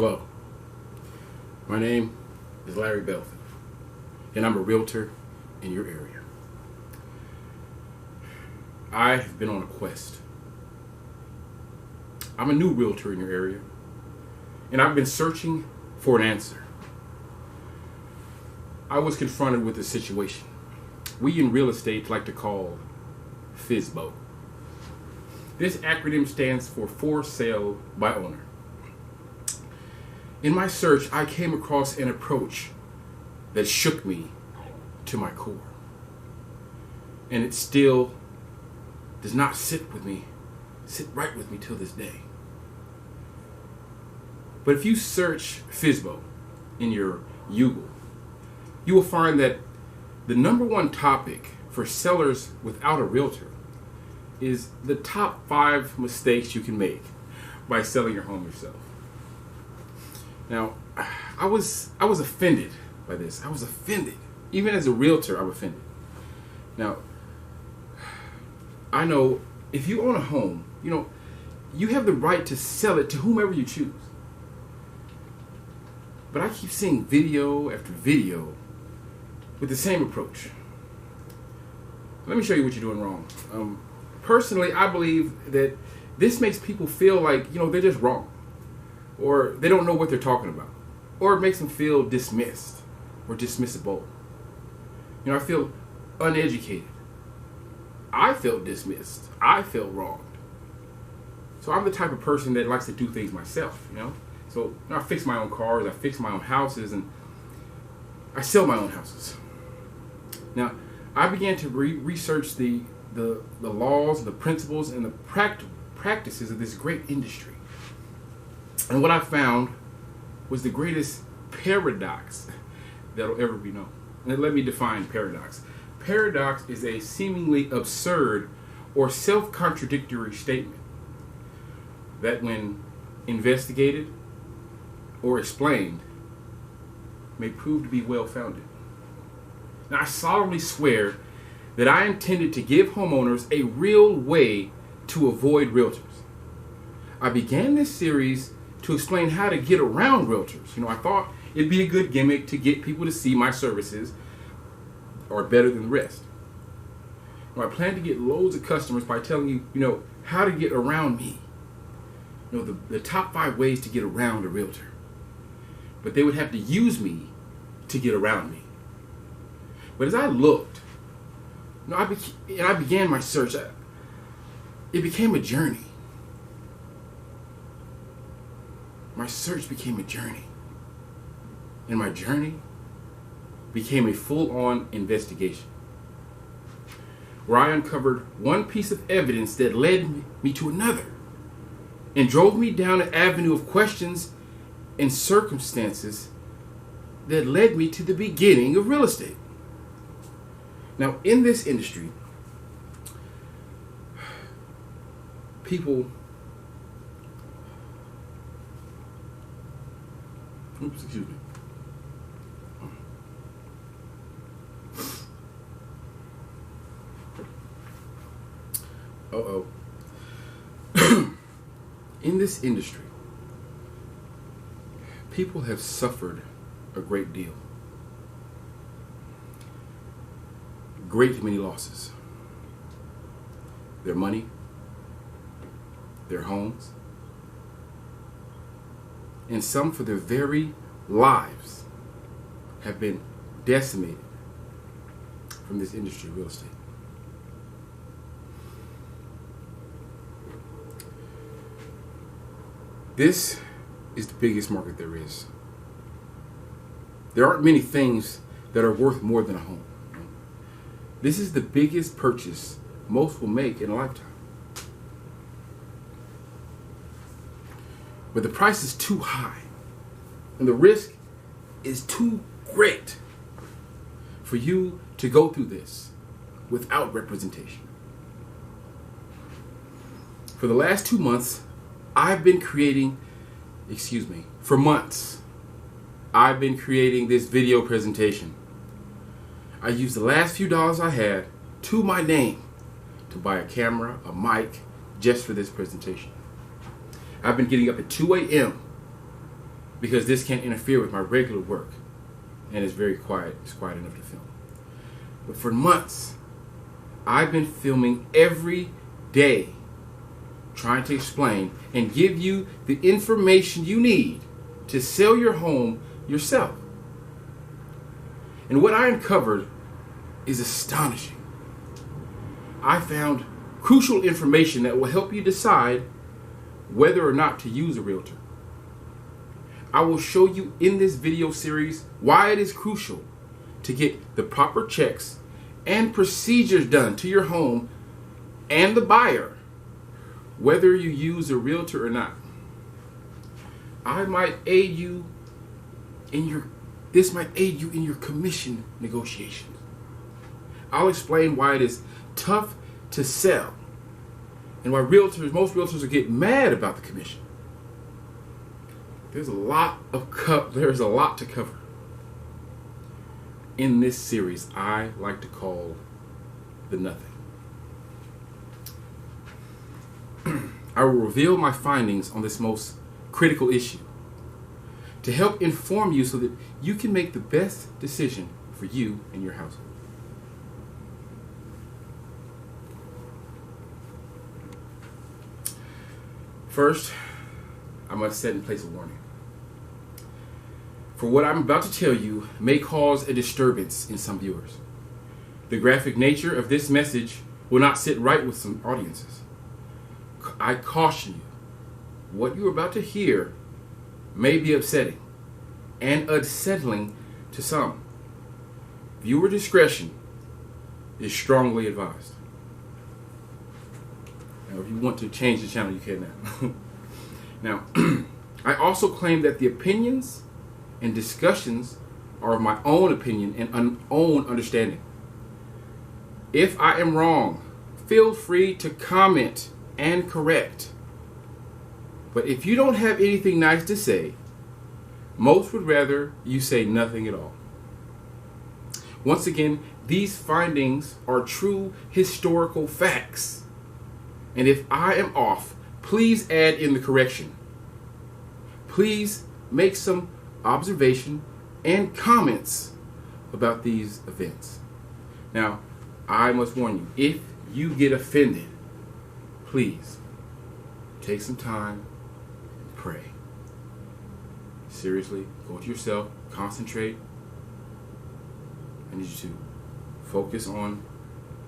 Hello, my name is Larry Belfield, and I'm a realtor in your area. I have been on a quest. I'm a new realtor in your area, and I've been searching for an answer. I was confronted with a situation we in real estate like to call FSBO. This acronym stands for sale by owner. In my search, I came across an approach that shook me to my core. And it still does not sit right with me till this day. But if you search FSBO in your Google, you will find that the number one topic for sellers without a realtor is the top 5 mistakes you can make by selling your home yourself. Now, I was offended by this. I was offended. Even as a realtor, I'm offended. Now, I know if you own a home, you have the right to sell it to whomever you choose. But I keep seeing video after video with the same approach. Let me show you what you're doing wrong. Personally, I believe that this makes people feel like, they're just wrong. Or they don't know what they're talking about. Or it makes them feel dismissed or dismissible. I feel uneducated. I felt dismissed. I felt wronged. So I'm the type of person that likes to do things myself, So I fix my own cars, I fix my own houses, and I sell my own houses. Now, I began to research the laws, the principles, and the practices of this great industry. And what I found was the greatest paradox that'll ever be known. And let me define paradox. Paradox is a seemingly absurd or self-contradictory statement that, when investigated or explained, may prove to be well-founded. Now, I solemnly swear that I intended to give homeowners a real way to avoid realtors. I began this series to explain how to get around realtors. I thought it'd be a good gimmick to get people to see my services are better than the rest. I plan to get loads of customers by telling you, how to get around me. The top 5 ways to get around a realtor. But they would have to use me to get around me. But as I looked, I began my search. It became a journey. My search became a journey. And my journey became a full-on investigation, where I uncovered one piece of evidence that led me to another and drove me down an avenue of questions and circumstances that led me to the beginning of real estate. Now, in this industry, people... Oops, excuse me. Uh-oh. In this industry, people have suffered a great deal. Great many losses. Their money, their homes, and some for their very lives have been decimated from this industry, real estate. This is the biggest market there is. There aren't many things that are worth more than a home. This is the biggest purchase most will make in a lifetime. But the price is too high, and the risk is too great for you to go through this without representation. For the last 2 months, for months, I've been creating this video presentation. I used the last few dollars I had to my name to buy a camera, a mic, just for this presentation. I've been getting up at 2 a.m. because this can't interfere with my regular work, and it's very quiet. It's quiet enough to film. But for months, I've been filming every day, trying to explain and give you the information you need to sell your home yourself. And what I uncovered is astonishing. I found crucial information that will help you decide whether or not to use a realtor. I will show you in this video series why it is crucial to get the proper checks and procedures done to your home and the buyer, whether you use a realtor or not. This might aid you in your commission negotiations. I'll explain why it is tough to sell and why most realtors will get mad about the commission. There's a lot to cover in this series I like to call the nothing. I will reveal my findings on this most critical issue to help inform you so that you can make the best decision for you and your household. First, I must set in place a warning. For what I'm about to tell you may cause a disturbance in some viewers. The graphic nature of this message will not sit right with some audiences. I caution you, what you're about to hear may be upsetting and unsettling to some. Viewer discretion is strongly advised. Now, if you want to change the channel, you can now. Now, I also claim that the opinions and discussions are of my own opinion and own understanding. If I am wrong, feel free to comment and correct. But if you don't have anything nice to say, most would rather you say nothing at all. Once again, these findings are true historical facts. And if I am off, please add in the correction. Please make some observation and comments about these events. Now, I must warn you, if you get offended, please take some time and pray. Seriously, go to yourself, concentrate. I need you to focus on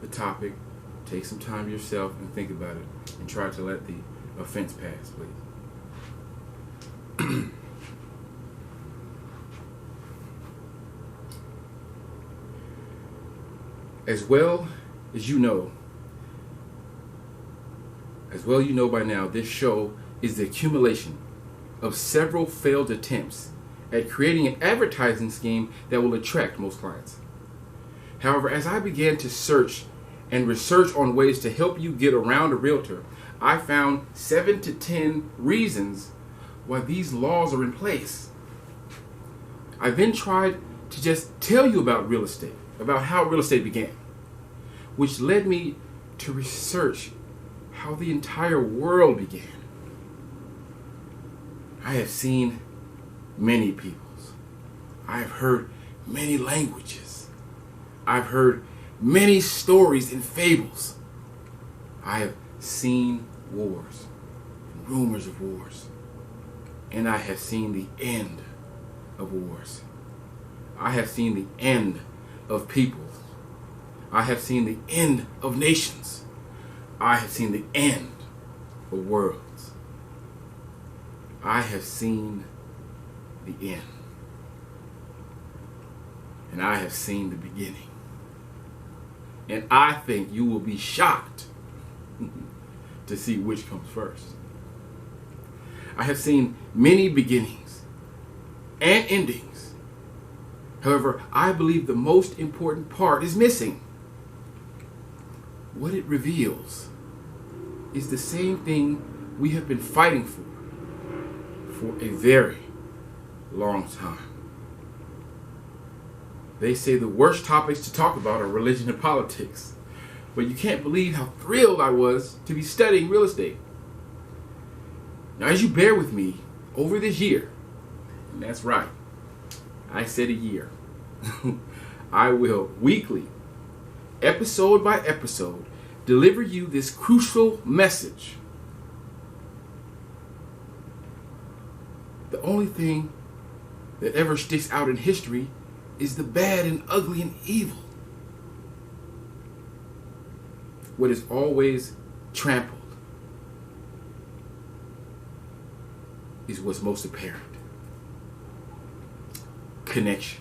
the topic, take some time to yourself and think about it, and try to let the offense pass, please. As well you know by now, this show is the accumulation of several failed attempts at creating an advertising scheme that will attract most clients. However, as I began to search and research on ways to help you get around a realtor, I found 7 to 10 reasons why these laws are in place. I then tried to just tell you about real estate, about how real estate began, which led me to research how the entire world began. I have seen many peoples. I have heard many languages. I've heard many stories and fables. I have seen wars, and rumors of wars, and I have seen the end of wars. I have seen the end of peoples. I have seen the end of nations. I have seen the end of worlds. I have seen the end. And I have seen the beginning. And I think you will be shocked to see which comes first. I have seen many beginnings and endings. However, I believe the most important part is missing. What it reveals is the same thing we have been fighting for a very long time. They say the worst topics to talk about are religion and politics, but you can't believe how thrilled I was to be studying real estate. Now, as you bear with me over this year, And that's right. I said a year. I will weekly, episode by episode, deliver you this crucial message. The only thing that ever sticks out in history is the bad and ugly and evil. What is always trampled is what's most apparent. Connection.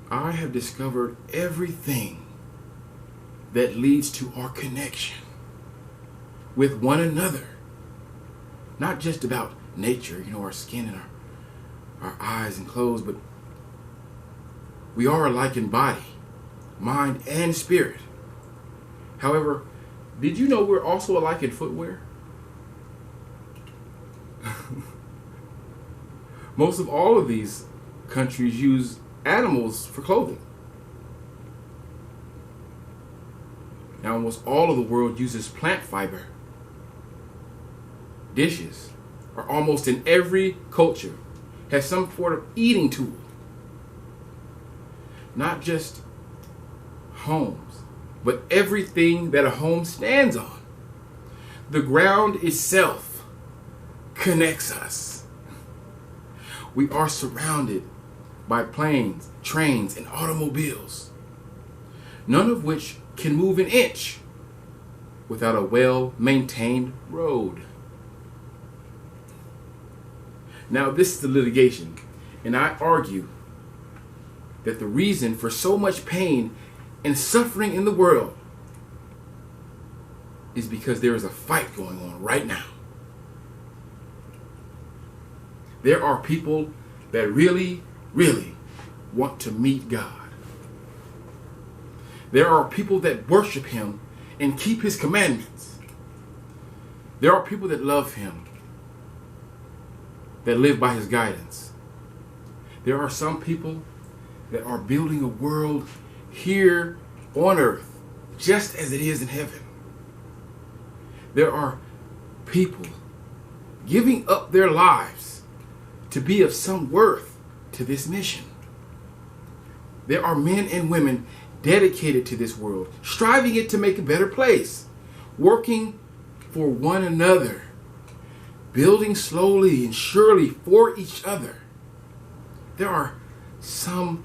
I have discovered everything that leads to our connection with one another. Not just about nature, our skin and our eyes and clothes, but we are alike in body, mind, and spirit. However, did you know we're also alike in footwear? Most of all of these countries use animals for clothing. Now, almost all of the world uses plant fiber. Dishes are almost in every culture has some sort of eating tool. Not just homes, but everything that a home stands on. The ground itself connects us. We are surrounded by planes, trains, and automobiles, none of which can move an inch without a well-maintained road. Now, this is the litigation, and I argue that the reason for so much pain and suffering in the world is because there is a fight going on right now. There are people that really, really want to meet God. There are people that worship Him and keep His commandments. There are people that love Him, that live by His guidance. There are some people that are building a world here on earth just as it is in heaven. There are people giving up their lives to be of some worth to this mission. There are men and women dedicated to this world, striving it to make a better place, working for one another, building slowly and surely for each other. There are some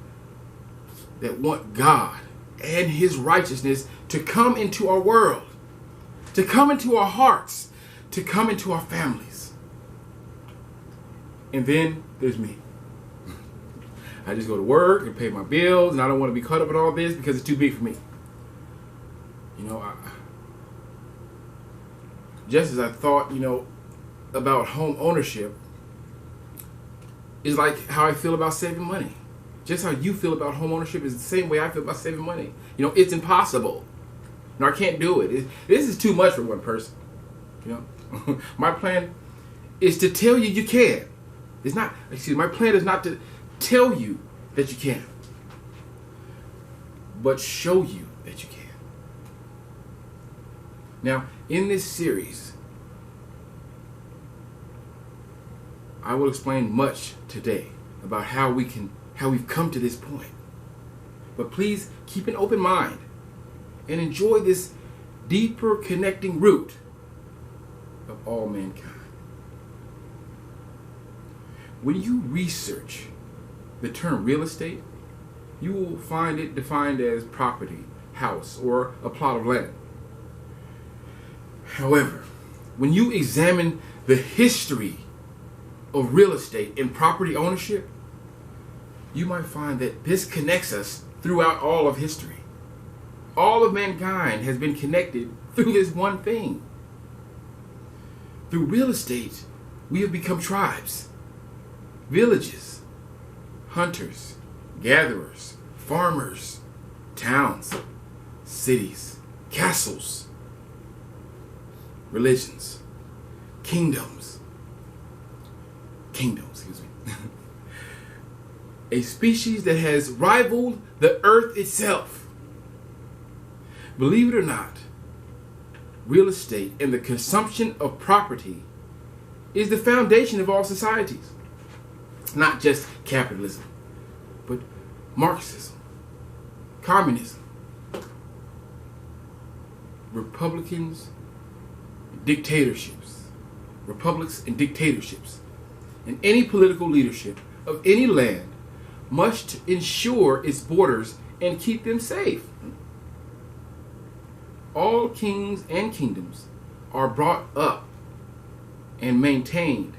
that want God and His righteousness to come into our world, to come into our hearts, to come into our families. And then there's me. I just go to work and pay my bills, and I don't want to be caught up in all this because it's too big for me. Just as I thought, about home ownership is like how I feel about saving money. Just how you feel about home ownership is the same way I feel about saving money. It's impossible. I can't do it. This is too much for one person. My plan is to tell you you can. My plan is not to tell you that you can, but show you that you can. Now, in this series, I will explain much today about how we've come to this point. But please keep an open mind and enjoy this deeper connecting root of all mankind. When you research the term real estate, you will find it defined as property, house, or a plot of land. However, when you examine the history of real estate and property ownership, you might find that this connects us throughout all of history. All of mankind has been connected through this one thing. Through real estate, we have become tribes, villages, hunters, gatherers, farmers, towns, cities, castles, religions, kingdoms, a species that has rivaled the earth itself. Believe it or not, real estate and the consumption of property is the foundation of all societies. Not just capitalism, but Marxism, communism, republics and dictatorships, and any political leadership of any land must ensure its borders and keep them safe. All kings and kingdoms are brought up and maintained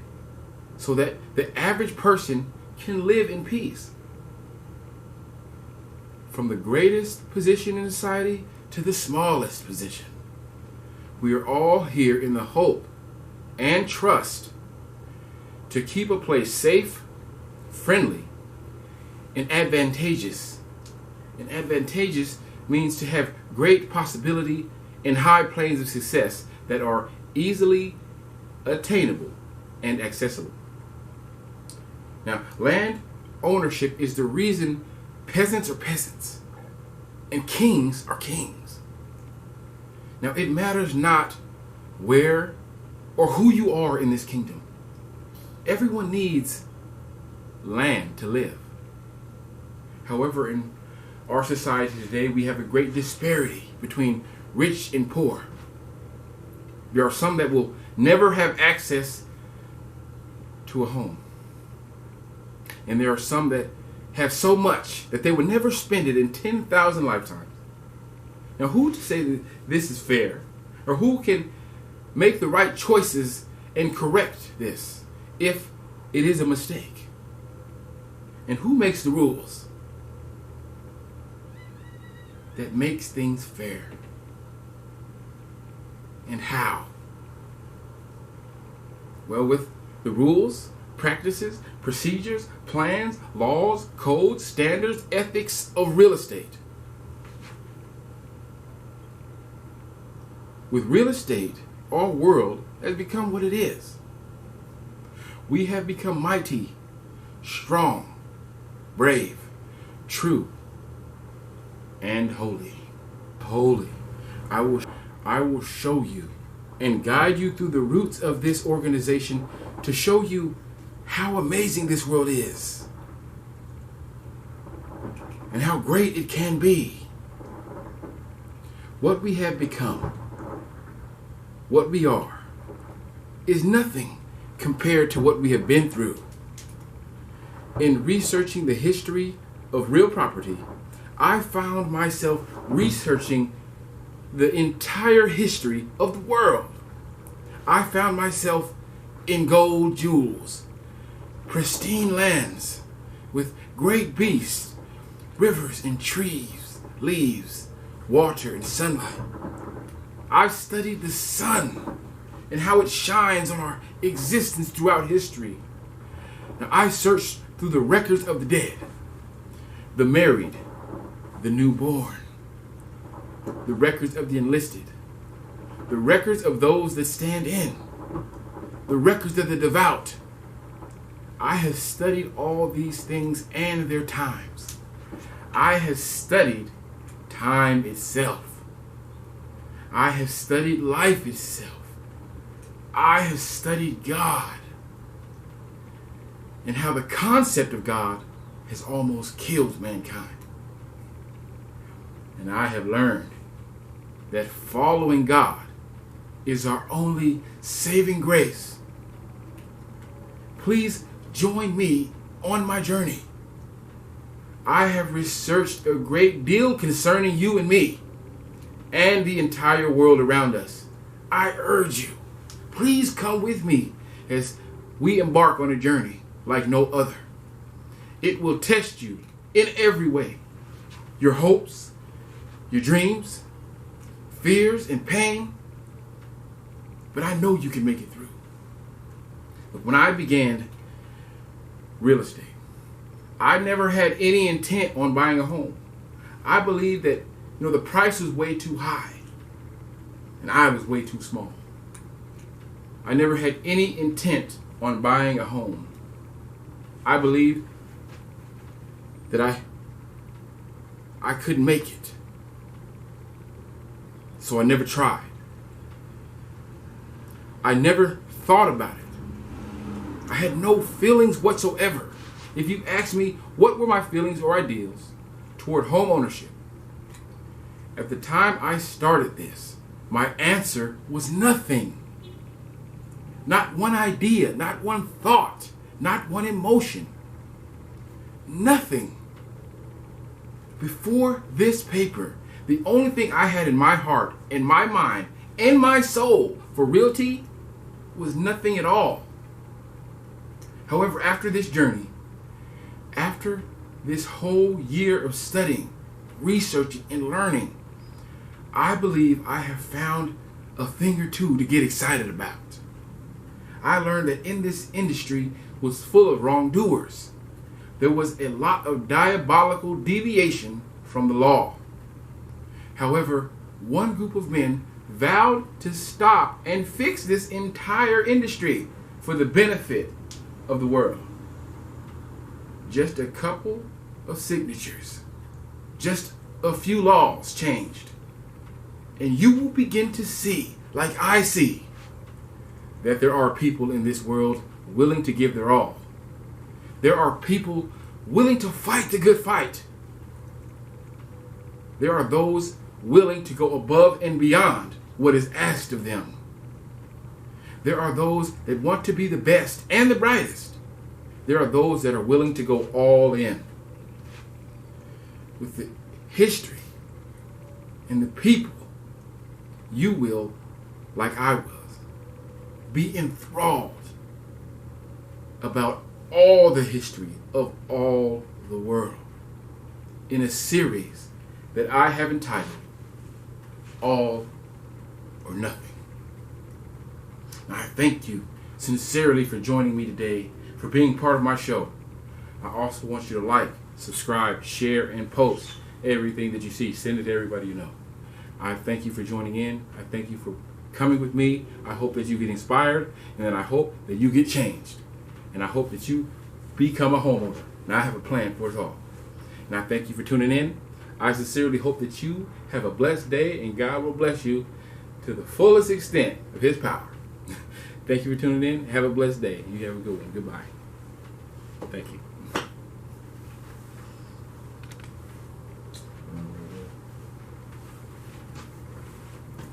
so that the average person can live in peace. From the greatest position in society to the smallest position, we are all here in the hope and trust to keep a place safe, friendly, and advantageous. And advantageous means to have great possibility and high planes of success that are easily attainable and accessible. Now, land ownership is the reason peasants are peasants and kings are kings. Now, it matters not where or who you are in this kingdom. Everyone needs land to live. However, in our society today, we have a great disparity between rich and poor. There are some that will never have access to a home. And there are some that have so much that they would never spend it in 10,000 lifetimes. Now, who to say that this is fair? Or who can make the right choices and correct this if it is a mistake? And who makes the rules that makes things fair? And how? Well, with the rules, practices, procedures, plans, laws, codes, standards, ethics of real estate. With real estate, our world has become what it is. We have become mighty, strong, brave, true, and holy. Holy. I will show you and guide you through the roots of this organization to show you how amazing this world is and how great it can be. What we have become, what we are, is nothing compared to what we have been through. In researching the history of real property, I found myself researching the entire history of the world. I found myself in gold jewels, pristine lands with great beasts, rivers and trees, leaves, water and sunlight. I've studied the sun and how it shines on our existence throughout history. Now, I searched through the records of the dead, the married, the newborn, the records of the enlisted, the records of those that stand in, the records of the devout. I have studied all these things and their times. I have studied time itself. I have studied life itself. I have studied God and how the concept of God has almost killed mankind. And I have learned that following God is our only saving grace. Please join me on my journey. I have researched a great deal concerning you and me and the entire world around us. I urge you, please come with me as we embark on a journey like no other. It will test you in every way. Your hopes, your dreams, fears, and pain. But I know you can make it through. But when I began real estate, I never had any intent on buying a home. I believed that the price was way too high and I was way too small. I never had any intent on buying a home. I believed that I couldn't make it. So I never tried. I never thought about it. I had no feelings whatsoever. If you ask me what were my feelings or ideals toward home ownership, at the time I started this, my answer was nothing. Not one idea, not one thought, not one emotion. Nothing. Before this paper, the only thing I had in my heart, in my mind, in my soul for realty was nothing at all. However, after this journey, after this whole year of studying, researching, and learning, I believe I have found a thing or two to get excited about. I learned that in this industry was full of wrongdoers. There was a lot of diabolical deviation from the law. However, one group of men vowed to stop and fix this entire industry for the benefit of the world. Just a couple of signatures, just a few laws changed, and you will begin to see, like I see, that there are people in this world willing to give their all. There are people willing to fight the good fight. There are those willing to go above and beyond what is asked of them. There are those that want to be the best and the brightest. There are those that are willing to go all in. With the history and the people, you will, like I was, be enthralled about all the history of all the world in a series that I have entitled All or Nothing. Now, I thank you sincerely for joining me today, for being part of my show. I also want you to like, subscribe, share, and post everything that you see. Send it to everybody you know. I thank you for joining in. I thank you for coming with me. I hope that you get inspired, and then I hope that you get changed. And I hope that you become a homeowner. And I have a plan for us all. And I thank you for tuning in. I sincerely hope that you have a blessed day, and God will bless you to the fullest extent of His power. Thank you for tuning in. Have a blessed day. You have a good one. Goodbye. Thank you.